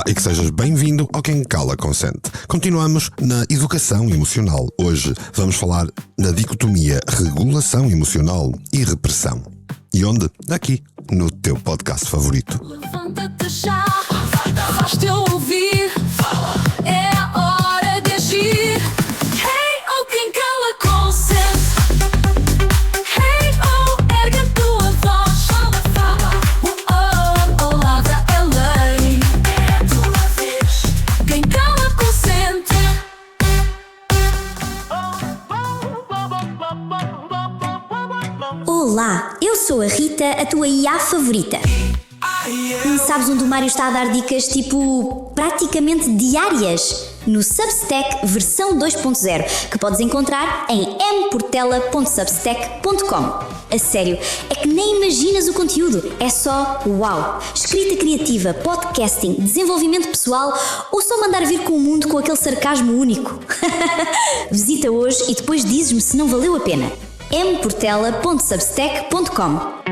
Olá e que sejas bem-vindo ao Quem Cala Consente. Continuamos na educação emocional. Hoje vamos falar da dicotomia regulação emocional e repressão. E onde? Aqui, no teu podcast favorito. Levanta-te já, faz-te ouvir, é a hora de agir. Hey, oh, quem cala consente. Hey, oh, ergue a tua voz. Fala, oh, palavra é lei. É a tua vez. Quem cala consente. Olá, eu sou a Rita, a tua IA favorita. Sabes onde o Mário está a dar dicas tipo praticamente diárias? No Substack versão 2.0, que podes encontrar em mportela.substack.com. A sério, é que nem imaginas o conteúdo, é só uau! Escrita criativa, podcasting, desenvolvimento pessoal ou só mandar vir com o mundo com aquele sarcasmo único? Visita hoje e depois dizes-me se não valeu a pena. mportela.substack.com.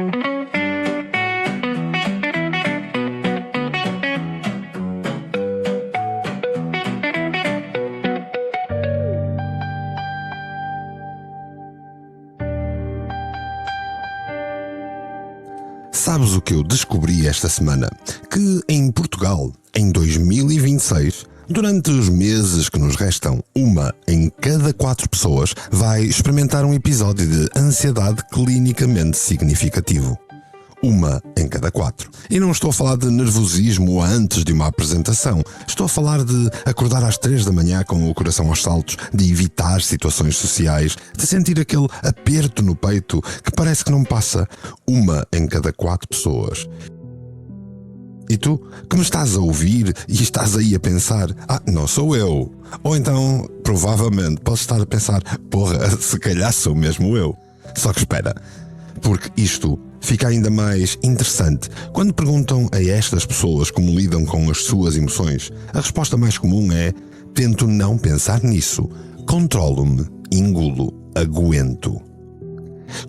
Sabes o que eu descobri esta semana? Que em Portugal, em 2026, durante os meses que nos restam, 1 em cada 4 pessoas vai experimentar um episódio de ansiedade clinicamente significativo. 1 em cada 4. E não estou a falar de nervosismo antes de uma apresentação. Estou a falar de acordar às 3 da manhã com o coração aos saltos, de evitar situações sociais, de sentir aquele aperto no peito que parece que não passa. 1 em cada 4 pessoas. E tu, que me estás a ouvir e estás aí a pensar, não sou eu. Ou então, provavelmente, podes estar a pensar, porra, se calhar sou mesmo eu. Só que espera, porque isto fica ainda mais interessante. Quando perguntam a estas pessoas como lidam com as suas emoções, a resposta mais comum é: tento não pensar nisso, controlo-me, engulo, aguento.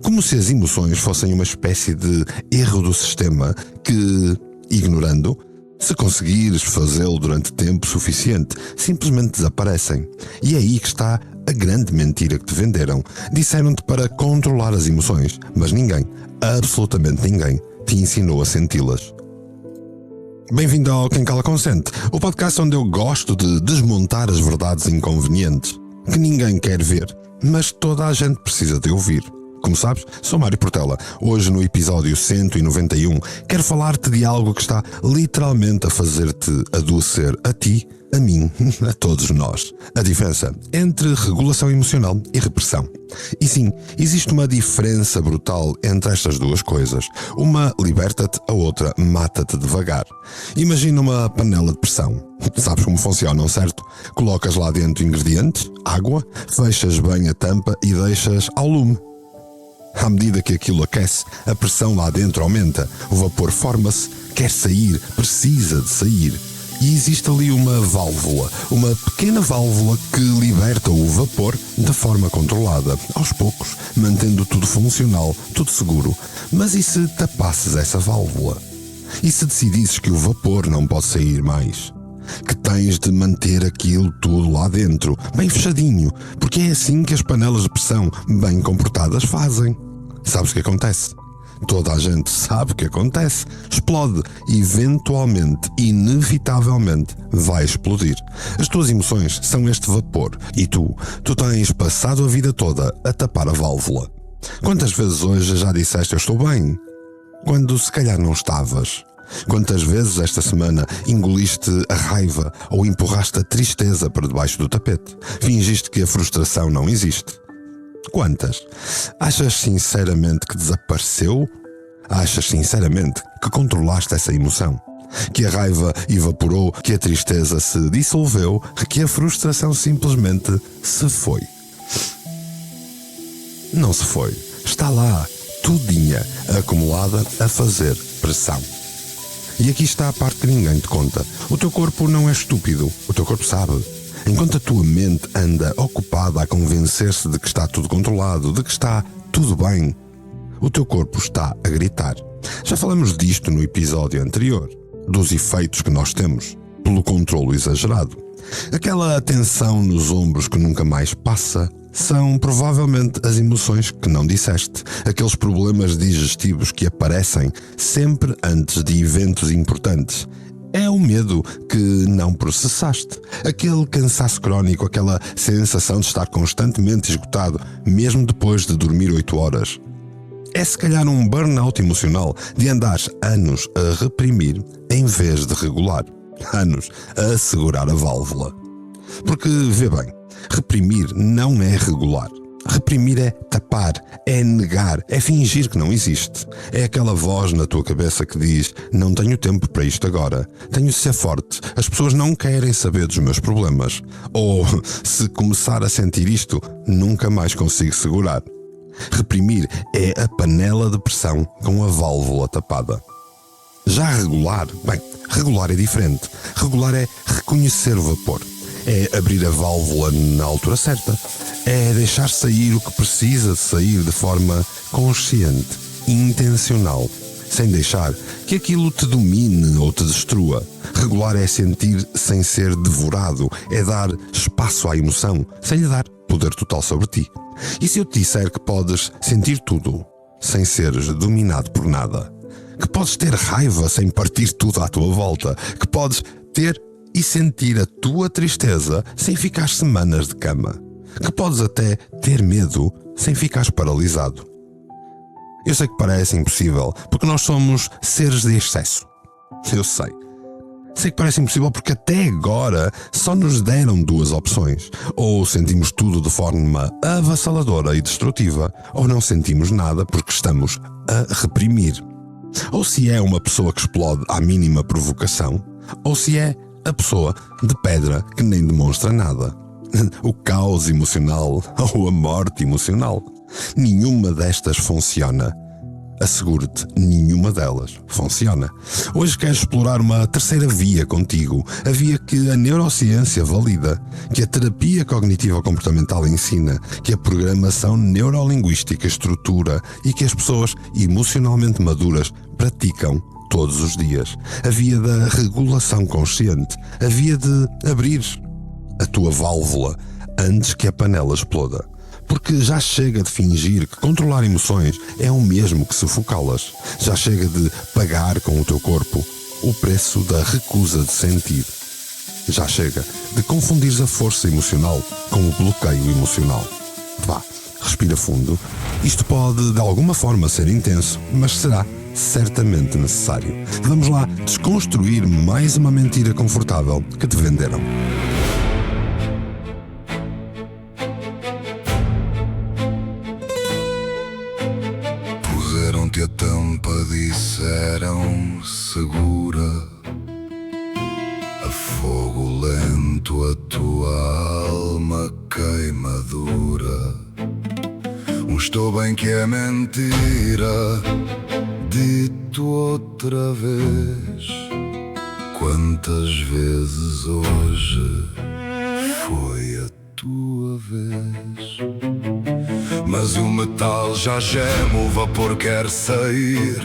Como se as emoções fossem uma espécie de erro do sistema que, ignorando, se conseguires fazê-lo durante tempo suficiente, simplesmente desaparecem. E é aí que está a grande mentira que te venderam. Disseram-te para controlar as emoções, mas ninguém, absolutamente ninguém, te ensinou a senti-las. Bem-vindo ao Quem Cala Consente, o podcast onde eu gosto de desmontar as verdades inconvenientes, que ninguém quer ver, mas toda a gente precisa de ouvir. Como sabes, sou Mário Portela. Hoje, no episódio 191, quero falar-te de algo que está literalmente a fazer-te adoecer a ti, a mim, a todos nós. A diferença entre regulação emocional e repressão. E sim, existe uma diferença brutal entre estas duas coisas. Uma liberta-te, a outra mata-te devagar. Imagina uma panela de pressão. Sabes como funcionam, certo? Colocas lá dentro ingredientes, água, fechas bem a tampa e deixas ao lume. À medida que aquilo aquece, a pressão lá dentro aumenta, o vapor forma-se, quer sair, precisa de sair. E existe ali uma válvula, uma pequena válvula que liberta o vapor de forma controlada, aos poucos, mantendo tudo funcional, tudo seguro. Mas e se tapasses essa válvula? E se decidisses que o vapor não pode sair mais? Que tens de manter aquilo tudo lá dentro, bem fechadinho, porque é assim que as panelas de pressão bem comportadas fazem. Sabes o que acontece? Toda a gente sabe o que acontece. Explode. Eventualmente, inevitavelmente, vai explodir. As tuas emoções são este vapor e tu tens passado a vida toda a tapar a válvula. Quantas vezes hoje já disseste eu estou bem? Quando se calhar não estavas. Quantas vezes esta semana engoliste a raiva ou empurraste a tristeza para debaixo do tapete? Fingiste que a frustração não existe? Quantas? Achas sinceramente que desapareceu? Achas sinceramente que controlaste essa emoção? Que a raiva evaporou, que a tristeza se dissolveu, que a frustração simplesmente se foi? Não se foi. Está lá, tudinha, acumulada a fazer pressão. E aqui está a parte que ninguém te conta. O teu corpo não é estúpido, o teu corpo sabe. Enquanto a tua mente anda ocupada a convencer-se de que está tudo controlado, de que está tudo bem, o teu corpo está a gritar. Já falamos disto no episódio anterior, dos efeitos que nós temos. pelo controlo exagerado. Aquela tensão nos ombros que nunca mais passa são provavelmente as emoções que não disseste, aqueles problemas digestivos que aparecem sempre antes de eventos importantes. É o medo que não processaste, aquele cansaço crónico, aquela sensação de estar constantemente esgotado, mesmo depois de dormir 8 horas. É se calhar um burnout emocional de andares anos a reprimir em vez de regular, anos a segurar a válvula. Porque, vê bem, reprimir não é regular. Reprimir é tapar, é negar, é fingir que não existe. É aquela voz na tua cabeça que diz: não tenho tempo para isto agora, tenho de ser forte, as pessoas não querem saber dos meus problemas. Ou, se começar a sentir isto, nunca mais consigo segurar. Reprimir é a panela de pressão com a válvula tapada. Já regular, bem, regular é diferente. Regular é reconhecer o vapor. É abrir a válvula na altura certa. É deixar sair o que precisa de sair de forma consciente, intencional, sem deixar que aquilo te domine ou te destrua. Regular é sentir sem ser devorado, é dar espaço à emoção, sem lhe dar poder total sobre ti. E se eu te disser que podes sentir tudo, sem seres dominado por nada? Que podes ter raiva sem partir tudo à tua volta? Que podes ter e sentir a tua tristeza sem ficar semanas de cama? Que podes até ter medo sem ficares paralisado? Eu sei que parece impossível, porque nós somos seres de excesso. Eu sei. Sei que parece impossível porque até agora só nos deram 2 opções. Ou sentimos tudo de forma avassaladora e destrutiva, ou não sentimos nada porque estamos a reprimir. Ou se é uma pessoa que explode à mínima provocação, ou se é a pessoa de pedra que nem demonstra nada. O caos emocional ou a morte emocional. Nenhuma destas funciona. Asseguro-te, nenhuma delas funciona. Hoje quero explorar uma terceira via contigo, a via que a neurociência valida, que a terapia cognitivo-comportamental ensina, que a programação neurolinguística estrutura e que as pessoas emocionalmente maduras praticam todos os dias. A via da regulação consciente, a via de abrir a tua válvula antes que a panela exploda. Porque já chega de fingir que controlar emoções é o mesmo que sufocá-las. Já chega de pagar com o teu corpo o preço da recusa de sentir. Já chega de confundires a força emocional com o bloqueio emocional. Vá, respira fundo. Isto pode de alguma forma ser intenso, mas será certamente necessário. Vamos lá desconstruir mais uma mentira confortável que te venderam. Puseram-te a tampa, disseram segura, a fogo lento a tua alma queimadura. Estou bem que é mentira, dito outra vez. Quantas vezes hoje foi a tua vez? Mas o metal já geme, o vapor quer sair.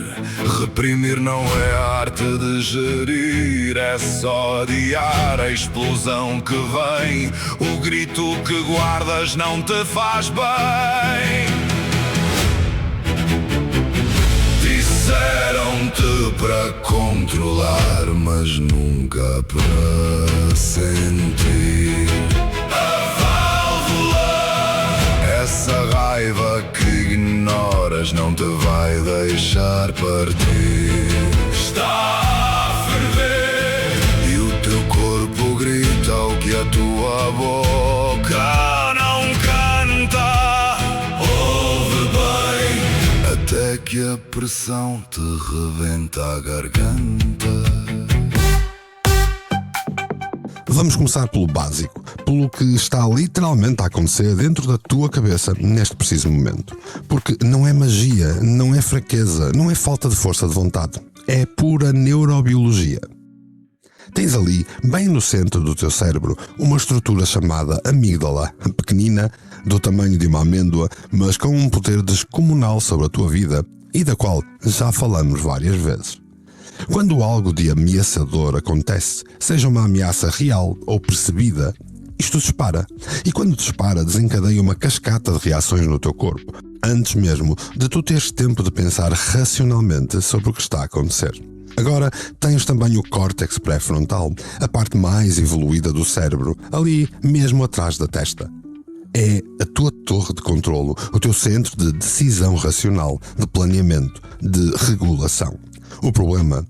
Reprimir não é a arte de gerir, é só adiar a explosão que vem. O grito que guardas não te faz bem. Disseram-te para controlar, mas nunca para sentir. Essa raiva que ignoras não te vai deixar partir. Está a ferver e o teu corpo grita o que a tua boca não canta. Ouve bem, até que a pressão te rebenta a garganta. Vamos começar pelo básico, pelo que está literalmente a acontecer dentro da tua cabeça neste preciso momento. Porque não é magia, não é fraqueza, não é falta de força de vontade. É pura neurobiologia. Tens ali, bem no centro do teu cérebro, uma estrutura chamada amígdala, pequenina, do tamanho de uma amêndoa, mas com um poder descomunal sobre a tua vida e da qual já falamos várias vezes. Quando algo de ameaçador acontece, seja uma ameaça real ou percebida, isto dispara. E quando dispara, desencadeia uma cascata de reações no teu corpo, antes mesmo de tu teres tempo de pensar racionalmente sobre o que está a acontecer. Agora, tens também o córtex pré-frontal, a parte mais evoluída do cérebro, ali mesmo atrás da testa. É a tua torre de controlo, o teu centro de decisão racional, de planeamento, de regulação. O problema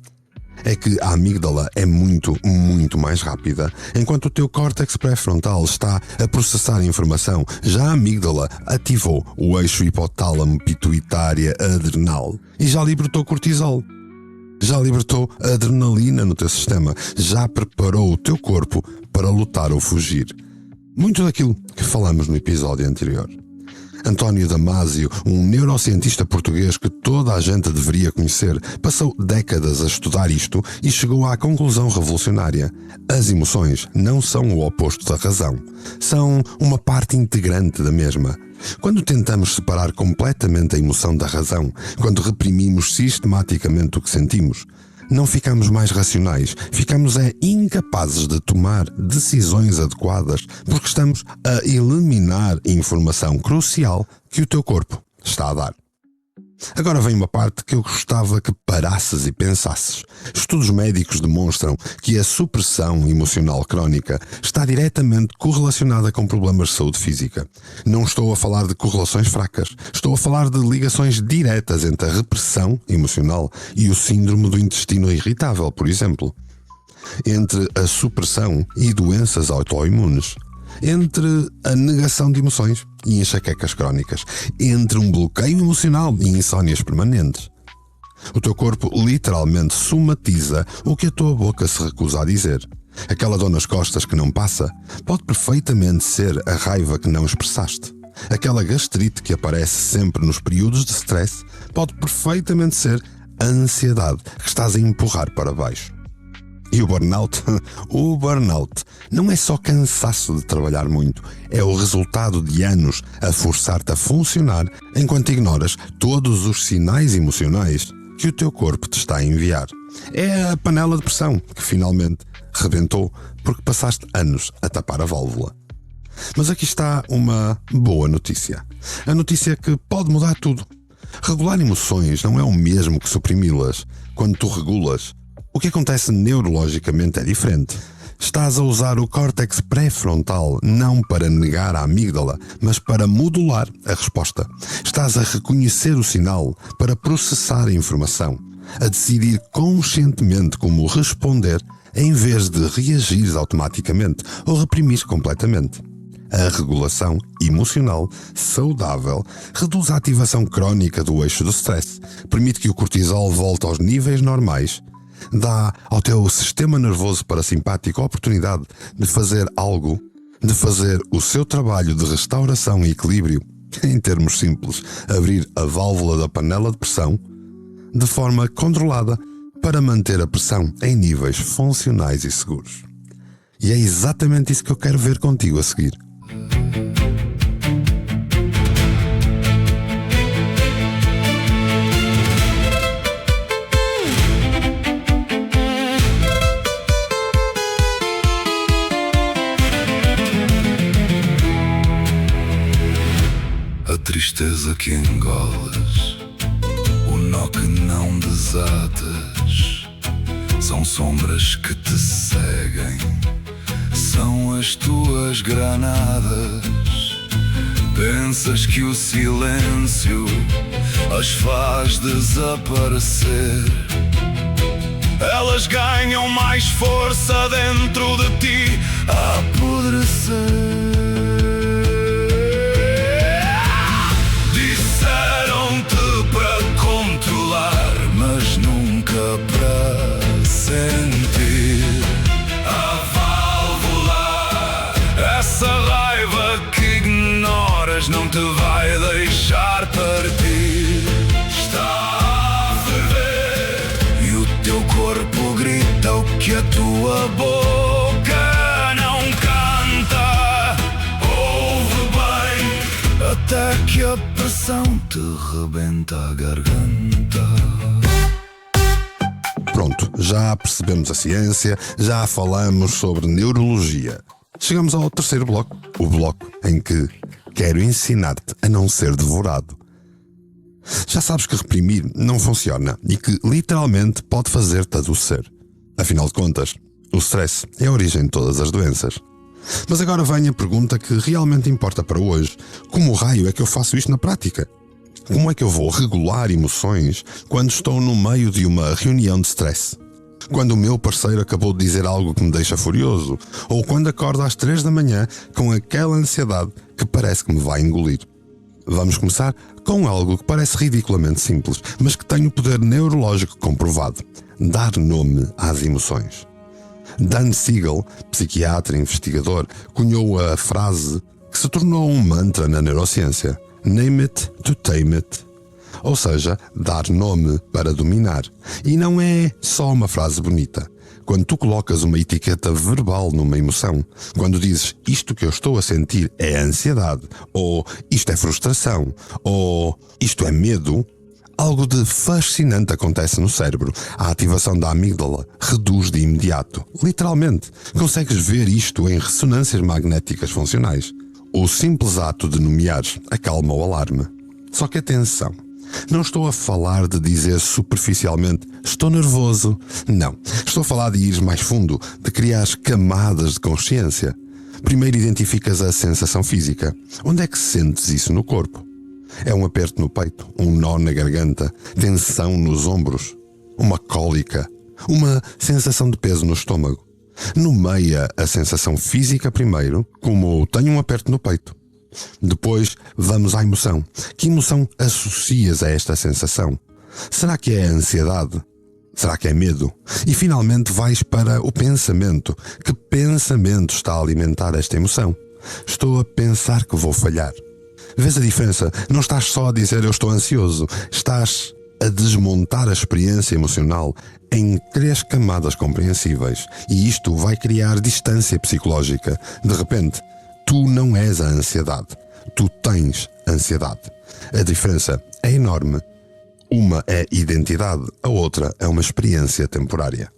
é que a amígdala é muito, muito mais rápida. Enquanto o teu córtex pré-frontal está a processar a informação, já a amígdala ativou o eixo hipotálamo pituitária adrenal e já libertou cortisol. Já libertou a adrenalina no teu sistema, já preparou o teu corpo para lutar ou fugir. Muito daquilo que falamos no episódio anterior. António Damasio, um neurocientista português que toda a gente deveria conhecer, passou décadas a estudar isto e chegou à conclusão revolucionária. As emoções não são o oposto da razão, são uma parte integrante da mesma. Quando tentamos separar completamente a emoção da razão, quando reprimimos sistematicamente o que sentimos, não ficamos mais racionais, ficamos incapazes de tomar decisões adequadas porque estamos a eliminar informação crucial que o teu corpo está a dar. Agora vem uma parte que eu gostava que parasses e pensasses. Estudos médicos demonstram que a supressão emocional crónica está diretamente correlacionada com problemas de saúde física. Não estou a falar de correlações fracas, estou a falar de ligações diretas entre a repressão emocional e o síndrome do intestino irritável, por exemplo. Entre a supressão e doenças autoimunes. Entre a negação de emoções e enxaquecas crónicas, entre um bloqueio emocional e insónias permanentes. O teu corpo literalmente somatiza o que a tua boca se recusa a dizer. Aquela dor nas costas que não passa pode perfeitamente ser a raiva que não expressaste. Aquela gastrite que aparece sempre nos períodos de stress pode perfeitamente ser a ansiedade que estás a empurrar para baixo. E o burnout? O burnout não é só cansaço de trabalhar muito, é o resultado de anos a forçar-te a funcionar enquanto ignoras todos os sinais emocionais que o teu corpo te está a enviar. É a panela de pressão que finalmente rebentou porque passaste anos a tapar a válvula. Mas aqui está uma boa notícia. A notícia que pode mudar tudo. Regular emoções não é o mesmo que suprimi-las. Quando tu regulas, o que acontece neurologicamente é diferente. Estás a usar o córtex pré-frontal não para negar a amígdala, mas para modular a resposta. Estás a reconhecer o sinal para processar a informação, a decidir conscientemente como responder em vez de reagir automaticamente ou reprimir completamente. A regulação emocional saudável reduz a ativação crónica do eixo do stress, permite que o cortisol volte aos níveis normais, dá ao teu sistema nervoso parasimpático a oportunidade de fazer algo, de fazer o seu trabalho de restauração e equilíbrio, em termos simples, abrir a válvula da panela de pressão de forma controlada para manter a pressão em níveis funcionais e seguros. E é exatamente isso que eu quero ver contigo a seguir. Tristeza que engoles, o nó que não desatas, são sombras que te seguem, são as tuas granadas. Pensas que o silêncio as faz desaparecer, elas ganham mais força dentro de ti a apodrecer. Mas nunca para sentir a válvula. Essa raiva que ignoras não te vai deixar partir. Está a ferver e o teu corpo grita o que a tua boca não canta. Ouve bem até que a pressão te rebenta a garganta. Pronto, já percebemos a ciência, já falamos sobre neurologia. Chegamos ao terceiro bloco, o bloco em que quero ensinar-te a não ser devorado. Já sabes que reprimir não funciona e que literalmente pode fazer-te adoecer. Afinal de contas, o stress é a origem de todas as doenças. Mas agora vem a pergunta que realmente importa para hoje. Como raio é que eu faço isto na prática? Como é que eu vou regular emoções quando estou no meio de uma reunião de stress? Quando o meu parceiro acabou de dizer algo que me deixa furioso? Ou quando acordo às 3 da manhã com aquela ansiedade que parece que me vai engolir? Vamos começar com algo que parece ridiculamente simples, mas que tem o poder neurológico comprovado: dar nome às emoções. Dan Siegel, psiquiatra e investigador, cunhou a frase que se tornou um mantra na neurociência: Name it to tame it. Ou seja, dar nome para dominar. E não é só uma frase bonita. Quando tu colocas uma etiqueta verbal numa emoção, quando dizes isto que eu estou a sentir é ansiedade, ou isto é frustração, ou isto é medo, algo de fascinante acontece no cérebro. A ativação da amígdala reduz de imediato. Literalmente, consegues ver isto em ressonâncias magnéticas funcionais. O simples ato de nomear acalma o alarme. Só que atenção, não estou a falar de dizer superficialmente estou nervoso. Não, estou a falar de ir mais fundo, de criar camadas de consciência. Primeiro identificas a sensação física. Onde é que sentes isso no corpo? É um aperto no peito, um nó na garganta, tensão nos ombros, uma cólica, uma sensação de peso no estômago. Nomeia a sensação física primeiro, como tenho um aperto no peito. Depois vamos à emoção. Que emoção associas a esta sensação? Será que é ansiedade? Será que é medo? E finalmente vais para o pensamento. Que pensamento está a alimentar esta emoção? Estou a pensar que vou falhar. Vês a diferença? Não estás só a dizer eu estou ansioso. Estás a desmontar a experiência emocional em 3 camadas compreensíveis. E isto vai criar distância psicológica. De repente, tu não és a ansiedade. Tu tens ansiedade. A diferença é enorme. Uma é identidade, a outra é uma experiência temporária.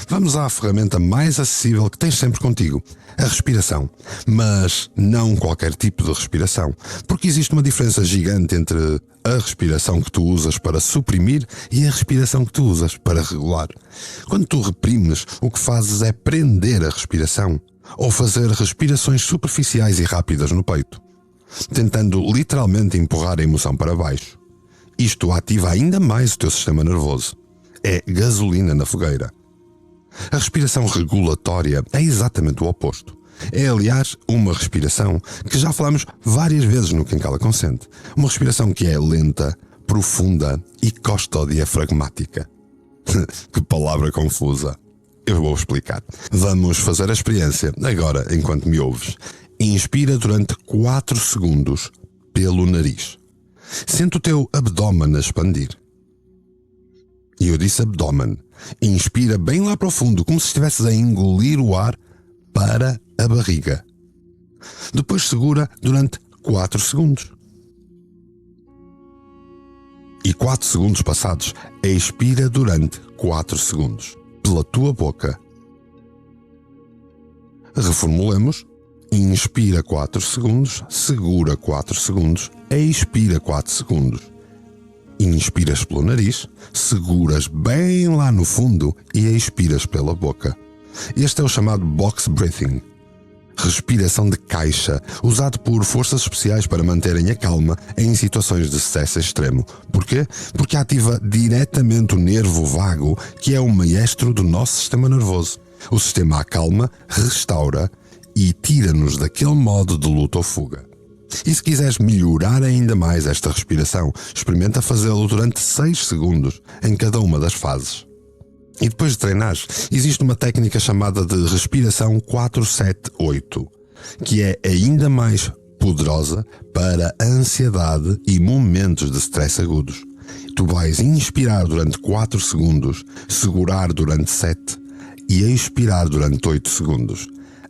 Vamos à ferramenta mais acessível que tens sempre contigo, a respiração. Mas não qualquer tipo de respiração, porque existe uma diferença gigante entre a respiração que tu usas para suprimir e a respiração que tu usas para regular. Quando tu reprimes, o que fazes é prender a respiração ou fazer respirações superficiais e rápidas no peito, tentando literalmente empurrar a emoção para baixo. Isto ativa ainda mais o teu sistema nervoso. É gasolina na fogueira. A respiração regulatória é exatamente o oposto. É, aliás, uma respiração que já falamos várias vezes no Quem Cala Consente. Uma respiração que é lenta, profunda e costodiafragmática. Que palavra confusa. Eu vou explicar. Vamos fazer a experiência agora, enquanto me ouves. Inspira durante 4 segundos pelo nariz. Sente o teu abdômen a expandir. E eu disse abdômen. Inspira bem lá para o fundo, como se estivesses a engolir o ar para a barriga. Depois segura durante 4 segundos. E 4 segundos passados, expira durante 4 segundos. Pela tua boca. Reformulemos. Inspira 4 segundos, segura 4 segundos, expira 4 segundos. Inspiras pelo nariz, seguras bem lá no fundo e expiras pela boca. Este é o chamado box breathing. Respiração de caixa, usado por forças especiais para manterem a calma em situações de stress extremo. Porquê? Porque ativa diretamente o nervo vago, que é o maestro do nosso sistema nervoso. O sistema acalma, restaura e tira-nos daquele modo de luta ou fuga. E se quiseres melhorar ainda mais esta respiração, experimenta fazê-lo durante 6 segundos em cada uma das fases. E depois de treinares, existe uma técnica chamada de respiração 4-7-8, que é ainda mais poderosa para a ansiedade e momentos de stress agudos. Tu vais inspirar durante 4 segundos, segurar durante 7 e expirar durante 8 segundos.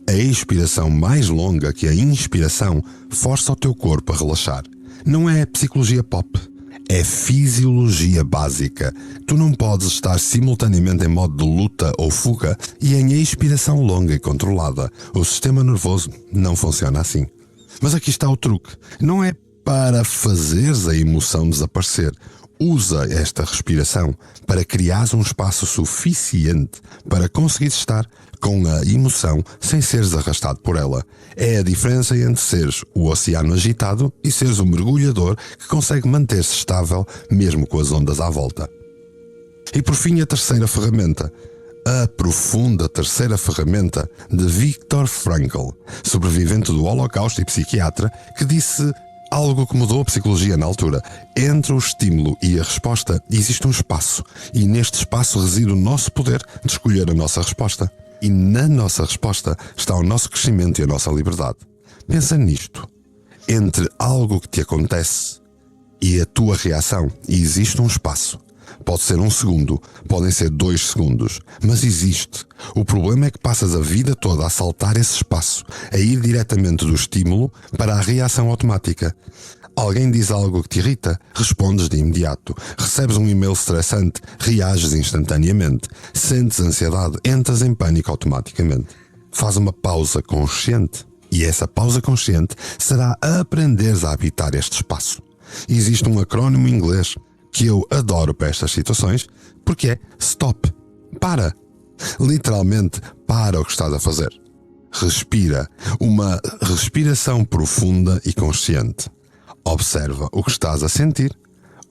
A expiração mais longa que a inspiração força o teu corpo a relaxar. Não é psicologia pop. É fisiologia básica. Tu não podes estar simultaneamente em modo de luta ou fuga e em expiração longa e controlada. O sistema nervoso não funciona assim. Mas aqui está o truque. Não é para fazeres a emoção desaparecer. Usa esta respiração para criares um espaço suficiente para conseguires estar com a emoção sem seres arrastado por ela. É a diferença entre seres o oceano agitado e seres o mergulhador que consegue manter-se estável mesmo com as ondas à volta. E por fim, a terceira ferramenta. A profunda terceira ferramenta de Viktor Frankl, sobrevivente do Holocausto e psiquiatra, que disse algo que mudou a psicologia na altura. Entre o estímulo e a resposta existe um espaço, e neste espaço reside o nosso poder de escolher a nossa resposta. E na nossa resposta está o nosso crescimento e a nossa liberdade. Pensa nisto. Entre algo que te acontece e a tua reação existe um espaço. Pode ser 1 segundo, podem ser 2 segundos, mas existe. O problema é que passas a vida toda a saltar esse espaço, a ir diretamente do estímulo para a reação automática. Alguém diz algo que te irrita, respondes de imediato. Recebes um e-mail estressante, reages instantaneamente. Sentes ansiedade, entras em pânico automaticamente. Faz uma pausa consciente, e essa pausa consciente será aprenderes a habitar este espaço. Existe um acrónimo em inglês que eu adoro para estas situações, porque é STOP. Para. Literalmente, para o que estás a fazer. Respira. Uma respiração profunda e consciente. Observa o que estás a sentir,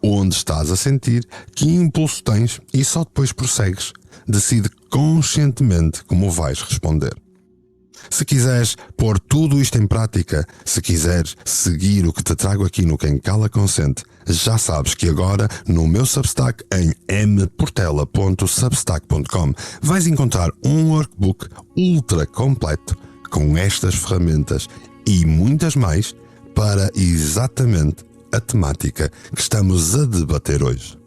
onde estás a sentir, que impulso tens e só depois prossegues. Decide conscientemente como vais responder. Se quiseres pôr tudo isto em prática, se quiseres seguir o que te trago aqui no Quem Cala Consente, já sabes que agora no meu Substack em mportela.substack.com vais encontrar um workbook ultra completo com estas ferramentas e muitas mais para exatamente a temática que estamos a debater hoje.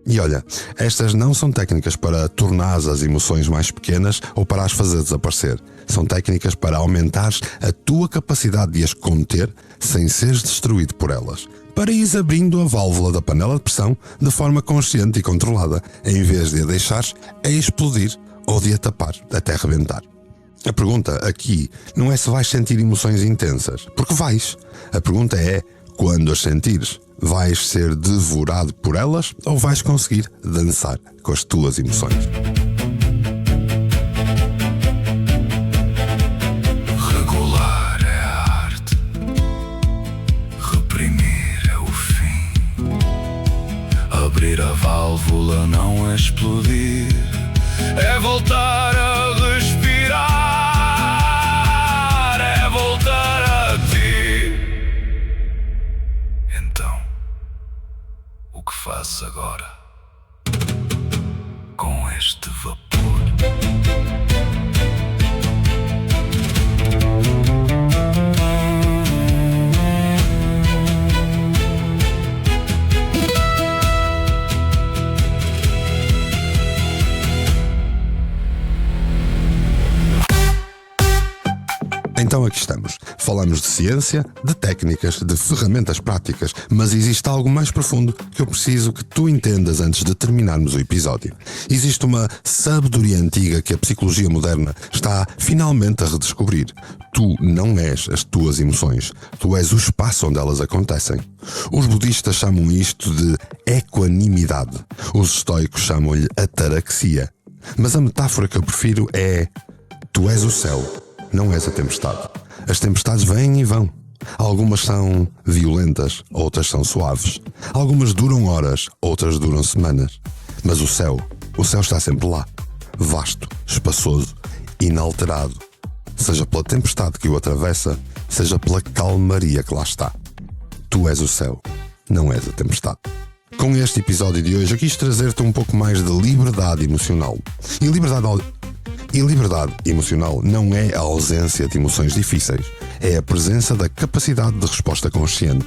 E olha, estas não são técnicas para tornar as emoções mais pequenas ou para as fazer desaparecer. São técnicas para aumentares a tua capacidade de as conter sem seres destruído por elas. Para ires abrindo a válvula da panela de pressão de forma consciente e controlada, em vez de a deixares a explodir ou de a tapar até rebentar. A pergunta aqui não é se vais sentir emoções intensas, porque vais. A pergunta é, quando as sentires, vais ser devorado por elas ou vais conseguir dançar com as tuas emoções? Regular é a arte, reprimir é o fim. Abrir a válvula não é explodir, é voltar a respirar, é voltar a ti. Então, o que fazes agora com este vapor? Então aqui estamos. Falamos de ciência, de técnicas, de ferramentas práticas, mas existe algo mais profundo que eu preciso que tu entendas antes de terminarmos o episódio. Existe uma sabedoria antiga que a psicologia moderna está finalmente a redescobrir. Tu não és as tuas emoções, tu és o espaço onde elas acontecem. Os budistas chamam isto de equanimidade. Os estoicos chamam-lhe ataraxia. Mas a metáfora que eu prefiro é: tu és o céu, não és a tempestade. As tempestades vêm e vão. Algumas são violentas, outras são suaves. Algumas duram horas, outras duram semanas. Mas o céu está sempre lá. Vasto, espaçoso, inalterado. Seja pela tempestade que o atravessa, seja pela calmaria que lá está. Tu és o céu, não és a tempestade. Com este episódio de hoje, eu quis trazer-te um pouco mais de liberdade emocional. E liberdade emocional não é a ausência de emoções difíceis, é a presença da capacidade de resposta consciente.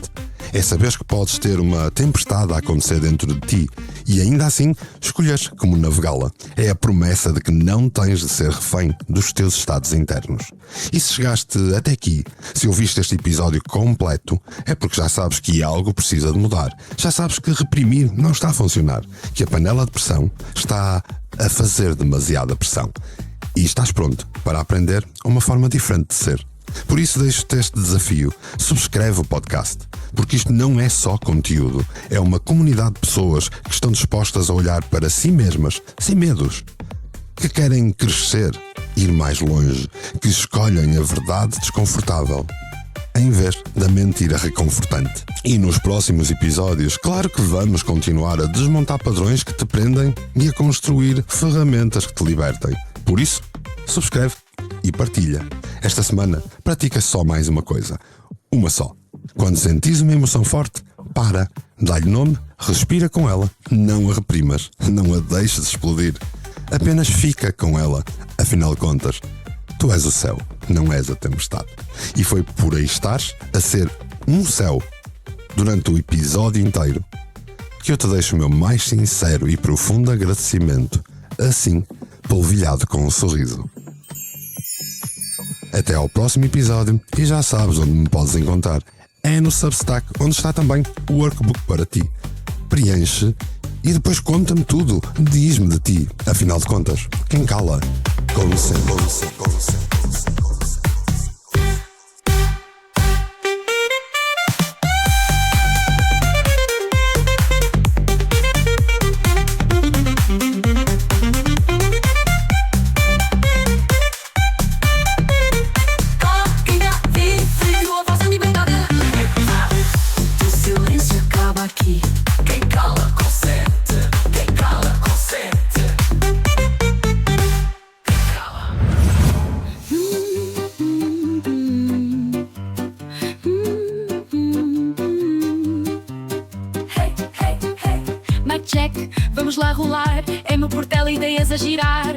É saberes que podes ter uma tempestade a acontecer dentro de ti e ainda assim escolheres como navegá-la. É a promessa de que não tens de ser refém dos teus estados internos. E se chegaste até aqui, se ouviste este episódio completo, é porque já sabes que algo precisa de mudar. Já sabes que reprimir não está a funcionar, que a panela de pressão está a fazer demasiada pressão. E estás pronto para aprender uma forma diferente de ser. Por isso deixo-te este desafio. Subscreve o podcast, porque isto não é só conteúdo, é uma comunidade de pessoas que estão dispostas a olhar para si mesmas, sem medos, que querem crescer, ir mais longe, que escolhem a verdade desconfortável, em vez da mentira reconfortante. E nos próximos episódios, claro que vamos continuar a desmontar padrões que te prendem e a construir ferramentas que te libertem. Por isso, subscreve e partilha. Esta semana, pratica só mais uma coisa. Uma só. Quando sentires uma emoção forte, para, dá-lhe nome, respira com ela. Não a reprimas, não a deixes explodir. Apenas fica com ela. Afinal de contas, tu és o céu, não és a tempestade. E foi por aí estares a ser um céu durante o episódio inteiro que eu te deixo o meu mais sincero e profundo agradecimento, assim, polvilhado com um sorriso. Até ao próximo episódio e já sabes onde me podes encontrar. É no Substack, onde está também o workbook para ti. Preenche e depois conta-me tudo. Diz-me de ti. Afinal de contas, quem cala, consente. Quem cala consente, quem cala consente. Quem cala. Hey, hey, hey. Mic check, vamos lá rolar. É meu portela, ideias a girar.